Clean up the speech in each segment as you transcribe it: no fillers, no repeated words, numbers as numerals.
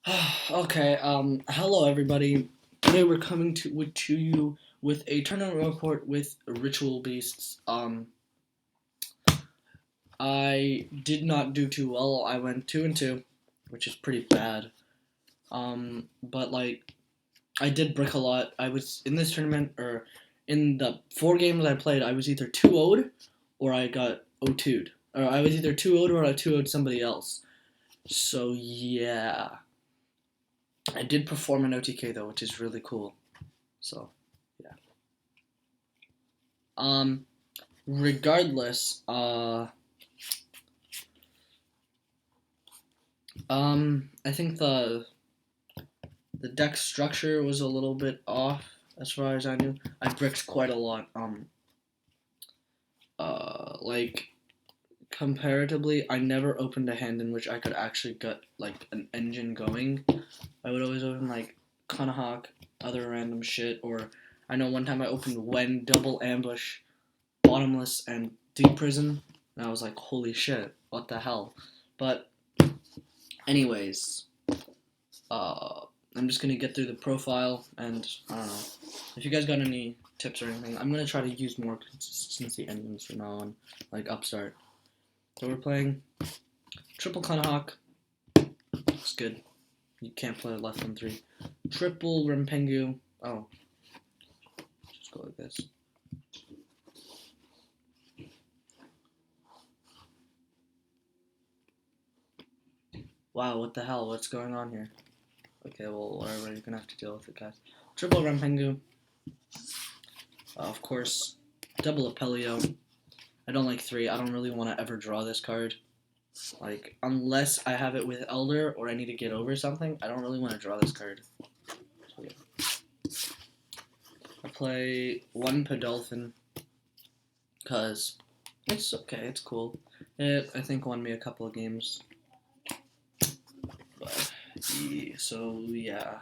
Okay, hello everybody. Today we're coming to you with a tournament report with Ritual Beasts. I did not do too well. I went 2-2, which is pretty bad. But like I did brick a lot. I was in this tournament or in the 4 games I played, I was either 2-0'd or I got 0-2'd. Or I was either 2-0'd or I 2-0'd somebody else. So yeah. I did perform an OTK though, which is really cool. So, yeah. Um, regardless, I think the deck structure was a little bit off as far as I knew. I bricked quite a lot. Like comparatively, I never opened a hand in which I could actually get like an engine going. I would always open like Kanahawk, other random shit, or I know one time I opened Wen, Double Ambush, Bottomless, and Deep Prison, and I was like, holy shit, what the hell? But anyways, I'm just gonna get through the profile, and I don't know. If you guys got any tips or anything, I'm gonna try to use more consistency engines from now on, like Upstart. So we're playing Triple Kanahawk. It's good. You can't play less than 3. Triple Rempengu. Oh, just go like this. Wow, what the hell? What's going on here? Okay, well, whatever. You're gonna have to deal with it, guys. Triple Rempengu. Of course, double Apelio. I don't like 3. I don't really want to ever draw this card. Like, unless I have it with Elder or I need to get over something, I don't really want to draw this card. So, yeah. I play 1 Podolphin because it's okay, it's cool. It, I think, won me a couple of games. But, yeah, so, yeah.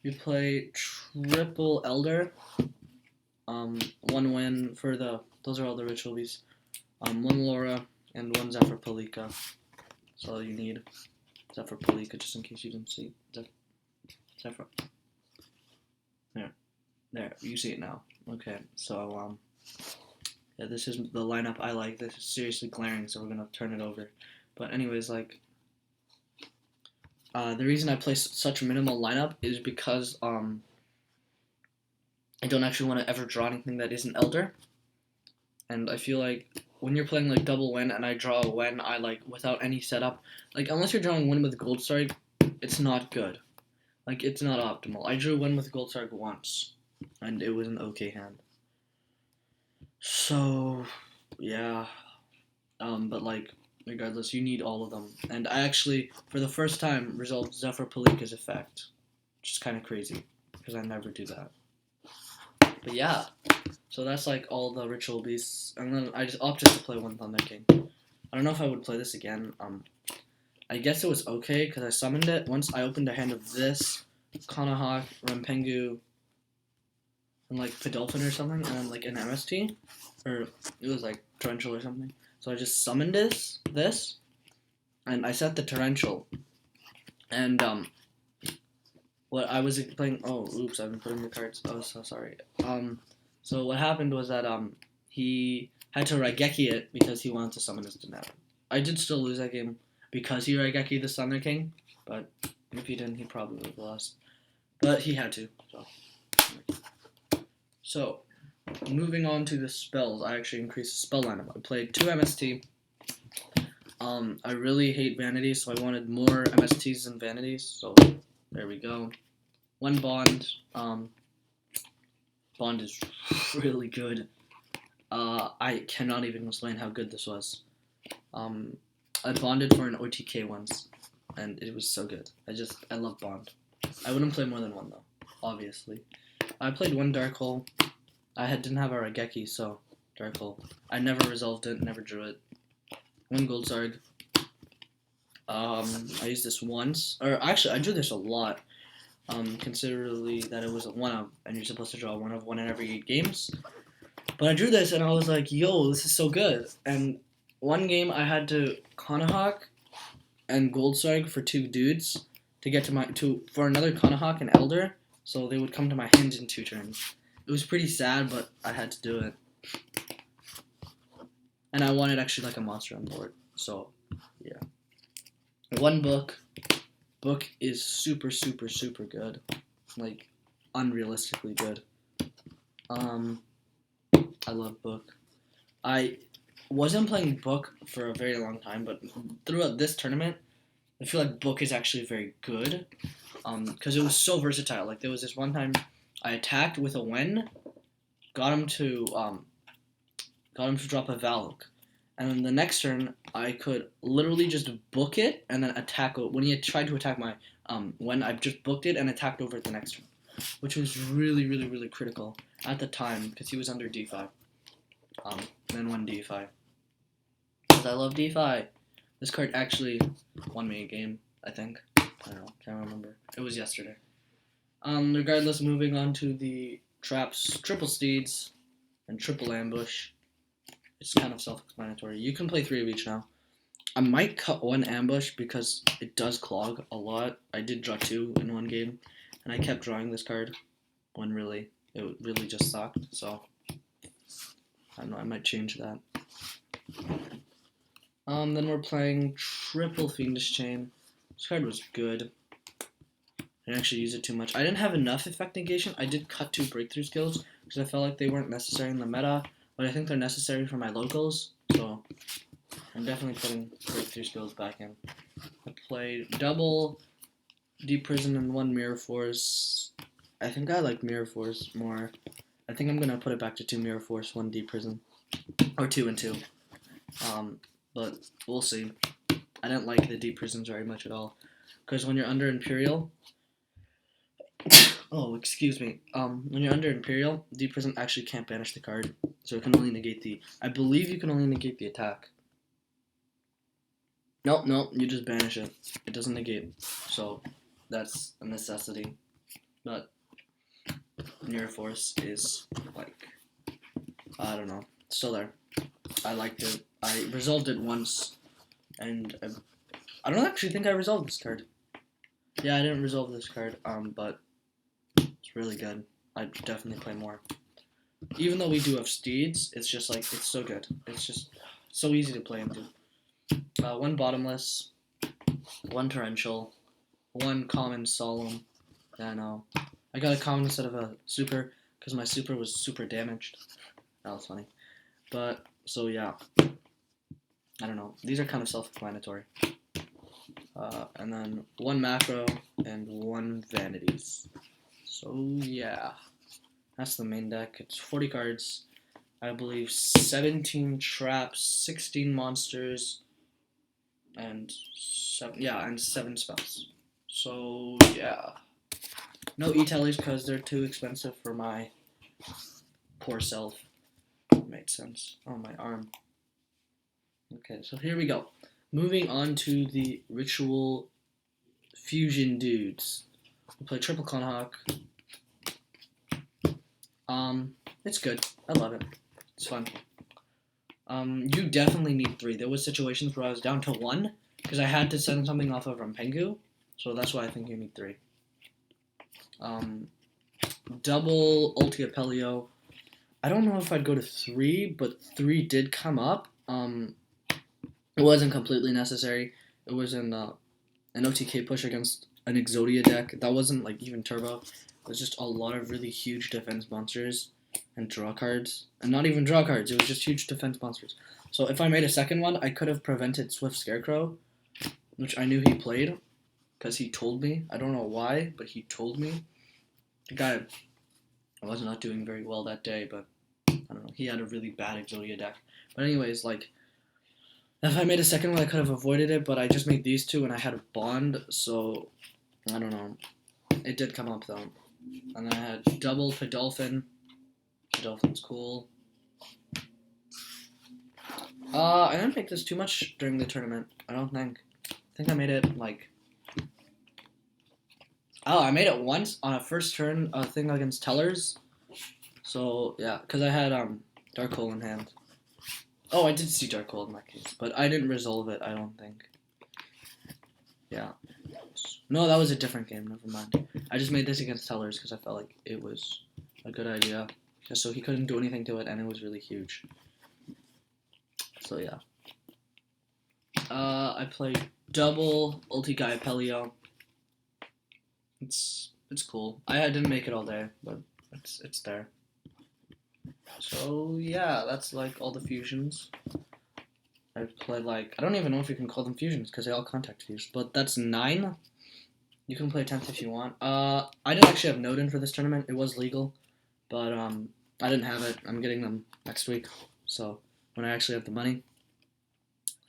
We play Triple Elder. 1 win for the. Those are all the ritual beasts. 1 Laura and 1 Zephyr Palika. That's all you need. Zephyr Palika, just in case you didn't see. Zephyr. There. You see it now. Okay. So yeah, this is the lineup I like. This is seriously glaring, so we're gonna turn it over. But anyways, like. The reason I play such a minimal lineup is because I don't actually want to ever draw anything that isn't Elder. And I feel like when you're playing like double Wen and I draw a Wen, I like without any setup, like unless you're drawing Wen with Gold Strike, it's not good. Like it's not optimal. I drew Wen with Gold Strike once, and it was an okay hand. So yeah, but like regardless, you need all of them. And I actually, for the first time, resolved Zephyr Palika's effect, which is kind of crazy because I never do that. But yeah. So that's like all the ritual beasts, and then I just opted to play 1 Thunder King. I don't know if I would play this again. I guess it was okay because I summoned it. Once I opened a hand of this, Kanahawk, Rempengu, and like Podolphin or something, and then like an MST, or it was like Torrential or something. So I just summoned this, and I set the Torrential, and what I was playing. Oh, oops! I've been putting the cards. Oh, so sorry. So what happened was that he had to Raigeki it because he wanted to summon his Deneb. I did still lose that game because he Raigeki the Thunder King, but if he didn't, he probably would have lost. But he had to. So moving on to the spells, I actually increased the spell lineup. I played 2 MST. I really hate vanities, so I wanted more MSTs than vanities. So there we go. 1 Bond. Bond is really good. I cannot even explain how good this was. I bonded for an OTK once, and it was so good. I love Bond. I wouldn't play more than 1 though, obviously. I played 1 Dark Hole. Didn't have a Raigeki, so Dark Hole. I never resolved it, never drew it. 1 Gold Zarg. I used this once, or actually I drew this a lot. Considerably that it was a 1-of, and you're supposed to draw 1 of 1 in every 8 games. But I drew this, and I was like, yo, this is so good. And 1 game I had to Kanahawk, and Gold Swag for 2 dudes to get to my for another Kanahawk and Elder, so they would come to my hands in 2 turns. It was pretty sad, but I had to do it. And I wanted actually like a monster on board. So yeah. One book. Book is super good. Like unrealistically good. I love Book. I wasn't playing Book for a very long time, but throughout this tournament, I feel like Book is actually very good. Because it was so versatile. Like there was this one time I attacked with a Wen, got him to drop a Valk, and then the next turn I could literally just book it and then attack. When he had tried to attack my Wen, I just booked it and attacked over it the next turn, which was really critical at the time because he was under D5. Then won D5. Because I love D5. This card actually won me a game, I think. I don't know, can't remember. It was yesterday. Regardless, moving on to the traps, triple steeds, and triple ambush. It's kind of self-explanatory. You can play 3 of each now. I might cut 1 ambush because it does clog a lot. I did draw 2 in 1 game, and I kept drawing this card when really it really just sucked. So I don't know. I might change that. Then we're playing triple Fiendish Chain. This card was good. I didn't actually use it too much. I didn't have enough effect negation. I did cut 2 breakthrough skills because I felt like they weren't necessary in the meta, but I think they're necessary for my locals, so I'm definitely putting breakthrough skills back in. I played double Deep Prison and 1 Mirror Force. I think I like Mirror Force more. I think I'm going to put it back to 2 Mirror Force, 1 Deep Prison. Or 2 and 2. But we'll see. I didn't like the Deep Prisons very much at all. Because when you're under Imperial... oh, excuse me. When you're under Imperial, Deep Prison actually can't banish the card. So it can only negate the... I believe you can only negate the attack. Nope, you just banish it. It doesn't negate. So that's a necessity. But Mirror Force is like... I don't know. It's still there. I liked it. I resolved it once. And I don't actually think I resolved this card. Yeah, I didn't resolve this card. But it's really good. I'd definitely play more. Even though we do have steeds, it's just like, it's so good. It's just so easy to play into. 1 bottomless, 1 torrential, 1 common solemn. Yeah, I know. I got a common instead of a super, because my super was super damaged. That was funny. But, so yeah. I don't know. These are kind of self-explanatory. And then 1 macro and 1 vanities. So yeah. That's the main deck. It's 40 cards. I believe 17 traps, 16 monsters, and 7 spells. So yeah. No e-tellies because they're too expensive for my poor self. That made sense. Oh, my arm. Okay, so here we go. Moving on to the Ritual Fusion dudes. We play Triple Conhawk. It's good. I love it. It's fun. You definitely need 3. There was situations where I was down to 1 because I had to send something off of Rampengu, so that's why I think you need 3. Double Ulti Apelio. I don't know if I'd go to 3, but 3 did come up. It wasn't completely necessary. It was an OTK push against an Exodia deck. That wasn't like even turbo. It was just a lot of really huge defense monsters and draw cards. And not even draw cards, it was just huge defense monsters. So if I made a second one, I could have prevented Swift Scarecrow, which I knew he played, because he told me. I don't know why, but he told me. The guy, I was not doing very well that day, but I don't know. He had a really bad Exodia deck. But anyways, like, if I made a second one, I could have avoided it, but I just made these 2, and I had a Bond, so I don't know. It did come up, though. And then I had double Pedolphin. Pedolphin's cool. I didn't make this too much during the tournament. I don't think. I think I made it, like... Oh, I made it once on a first turn thing against Tellers. So, yeah, because I had Dark Hole in hand. Oh, I did see Dark Hole in that case, but I didn't resolve it, I don't think. Yeah. No, that was a different game. Never mind. I just made this against Tellers because I felt like it was a good idea. Just so he couldn't do anything to it, and it was really huge. So yeah. I played double ulti guy Pelio. It's cool. I didn't make it all day, but it's there. So yeah, that's like all the fusions. I played like I don't even know if you can call them fusions because they all contact fuse, but that's 9. You can play 10th if you want. I didn't actually have Nodin for this tournament. It was legal, but I didn't have it. I'm getting them next week, so when I actually have the money.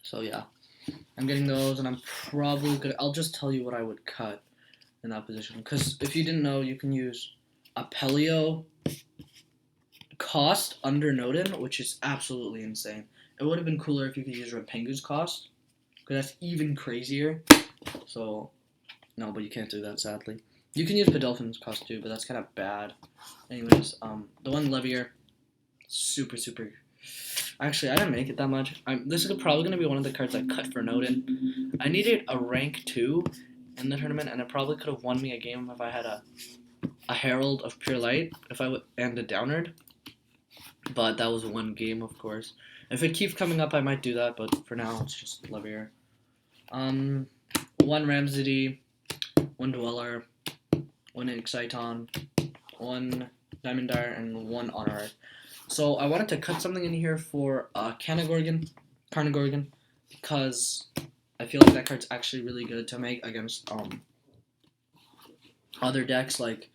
So yeah, I'm getting those, and I'm probably gonna. I'll just tell you what I would cut in that position, because if you didn't know, you can use Apelio cost under Nodin, which is absolutely insane. It would have been cooler if you could use Rapengu's cost, because that's even crazier. So no, but you can't do that, sadly. You can use Pedolphin's cost too, but that's kind of bad. Anyways, the one Levier, super. Actually, I didn't make it that much. This is probably going to be one of the cards I cut for Nodin. I needed a rank 2 in the tournament, and it probably could have won me a game if I had a Herald of Pure Light and a Downard. But that was one game, of course. If it keeps coming up, I might do that, but for now, it's just Levier. One Ramsey, one Dweller, one Exciton, one Diamondar, and one Honor. So I wanted to cut something in here for Carnagorgon, because I feel like that card's actually really good to make against other decks. Like,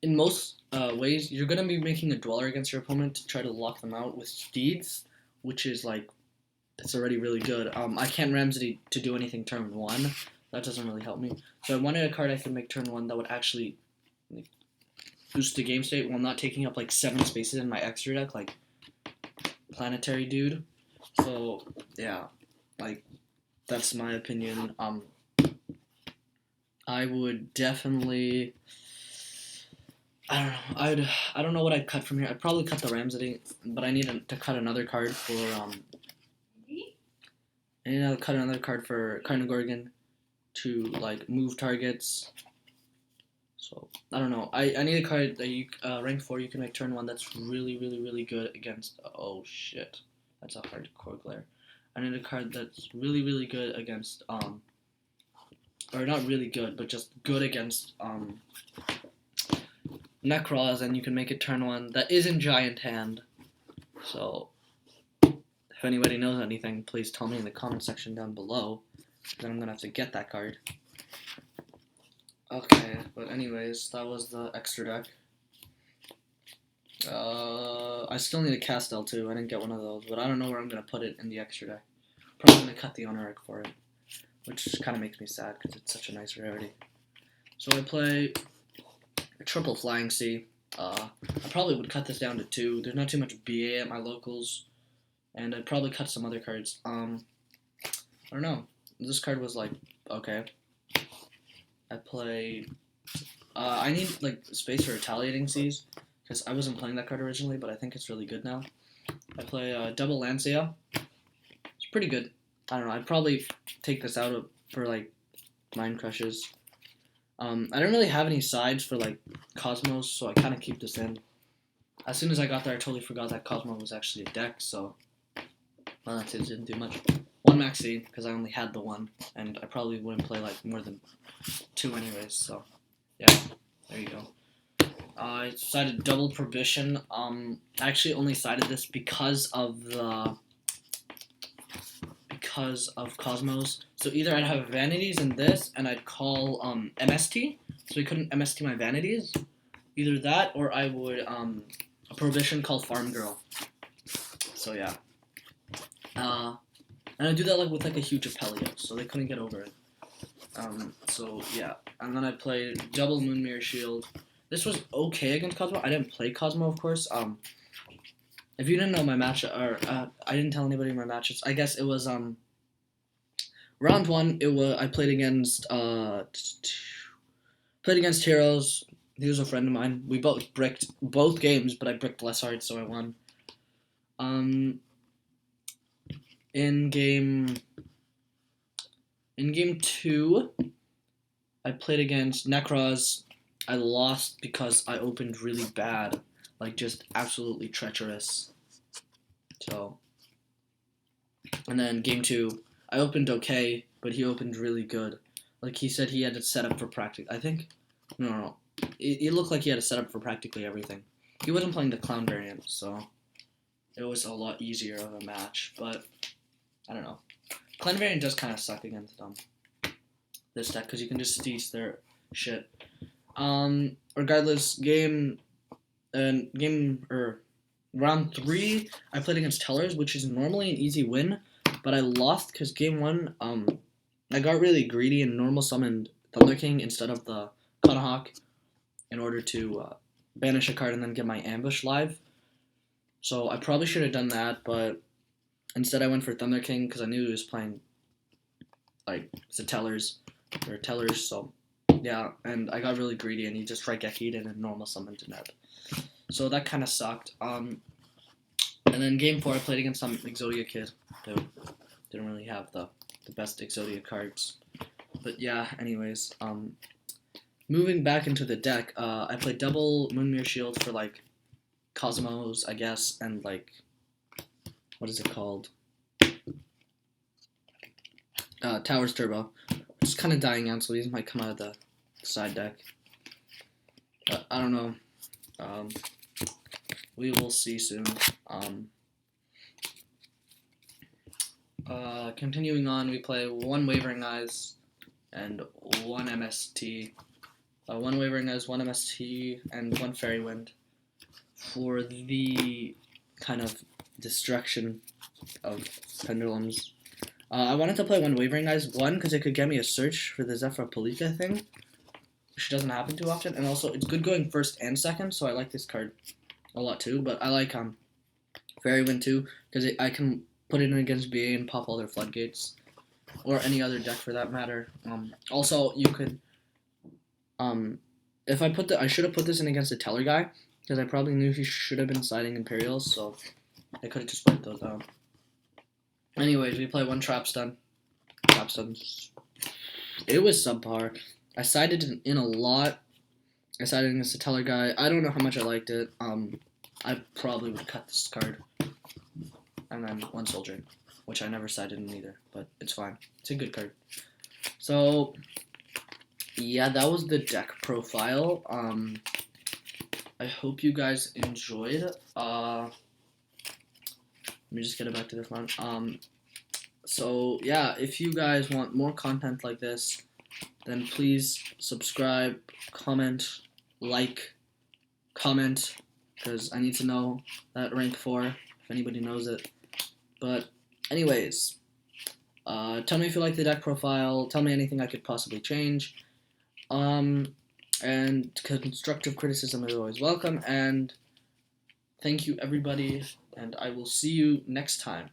in most ways, you're going to be making a Dweller against your opponent to try to lock them out with Steeds, which is like, it's already really good. I can't Ramsey to do anything turn 1. That doesn't really help me. So I wanted a card I could make turn 1 that would actually like, boost the game state while not taking up like 7 spaces in my extra deck, like Planetary Dude. So yeah, like that's my opinion. I would definitely. I don't know what I'd cut from here. I'd probably cut the Ramsey, but I need to cut another card for I need to cut another card for Carnagorgon to like move targets. So I don't know. I need a card that you rank 4 you can make turn 1 that's really good against. Oh shit, that's a hardcore glare. I need a card that's really good against or not really good, but just good against Necroz, and you can make it turn 1 that isn't Giant Hand. So if anybody knows anything, please tell me in the comment section down below. Then I'm gonna have to get that card. Okay, but anyways, that was the extra deck. I still need a Castel too. I didn't get one of those, but I don't know where I'm gonna put it in the extra deck. Probably gonna cut the Honoric for it, which kind of makes me sad because it's such a nice rarity. So I play a triple Flying Sea. I probably would cut this down to 2. There's not too much BA at my locals, and I'd probably cut some other cards. I don't know. This card was like okay. I play. I need like space for Retaliating Seas because I wasn't playing that card originally, but I think it's really good now. I play double Lancia. It's pretty good. I don't know. I'd probably take this out for like Mind Crushes. I don't really have any sides for like Cosmos, so I kind of keep this in. As soon as I got there, I totally forgot that Cosmo was actually a deck. So, well, that's it. It didn't do much. One Maxi because I only had the one, and I probably wouldn't play like more than 2 anyways. So, yeah, there you go. I decided double Prohibition. I actually only sided this because of Cosmos. So either I'd have Vanities in this, and I'd call MST, so he couldn't MST my Vanities. Either that, or I would a Prohibition called Farm Girl. So yeah. And I do that like with like a huge Apelio, so they couldn't get over it. So yeah, and then I played double Moonmere Shield. This was okay against Cosmo. I didn't play Cosmo, of course. If you didn't know my match, or I didn't tell anybody my matches. I guess it was round 1. I played against Heroes. He was a friend of mine. We both bricked both games, but I bricked less hard, so I won. In game In game 2, I played against Necros. I lost because I opened really bad, like just absolutely treacherous. So, and then game 2, I opened okay, but he opened really good. Like he said, he had it set up for practice. I think, no. It looked like he had it set up for practically everything. He wasn't playing the clown variant, so it was a lot easier of a match. But I don't know. Clan variant does kind of suck against this deck because you can just steal their shit. Regardless, round 3, I played against Tellers, which is normally an easy win, but I lost because game 1, I got really greedy and normal summoned Thunder King instead of the Cuttahawk in order to banish a card and then get my ambush live. So I probably should have done that, but instead I went for Thunder King because I knew he was playing like the Tellers, so yeah, and I got really greedy and he just tried get heated and normal summoned to Neb. So that kind of sucked. And then game 4 I played against some Exodia kid who didn't really have the best Exodia cards. But yeah, anyways, moving back into the deck, I played double Moonmere Shield for like Cosmos, I guess, and like, what is it called? Towers Turbo. It's kind of dying out, so these might come out of the side deck. I don't know. We will see soon. Continuing on, we play 1 Wavering Eyes and 1 MST. 1 Wavering Eyes, 1 MST, and 1 Fairy Wind for the kind of destruction of pendulums. I wanted to play 1 Wavering Eyes, 1, because it could get me a search for the Zephyr Palika thing, which doesn't happen too often, and also it's good going first and second, so I like this card a lot too, but I like Fairy Wind too, because I can put it in against BA and pop all their floodgates, or any other deck for that matter. Also, you could, if I should have put this in against the Teller guy, because I probably knew he should have been siding Imperials, so I could have just wiped those out. Anyways, we play 1 Trap Stun. Trap Stuns. It was subpar. I sided in a lot. I sided against the Teller guy. I don't know how much I liked it. I probably would cut this card. And then 1 Soldier, which I never sided in either, but it's fine. It's a good card. So, yeah, that was the deck profile. I hope you guys enjoyed. Let me just get it back to the front. So, yeah, if you guys want more content like this, then please subscribe, comment, comment, because I need to know that rank 4, if anybody knows it. But, anyways, tell me if you like the deck profile, tell me anything I could possibly change, and constructive criticism is always welcome, and thank you everybody, and I will see you next time.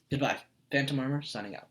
Goodbye. Phantom Armor, signing out.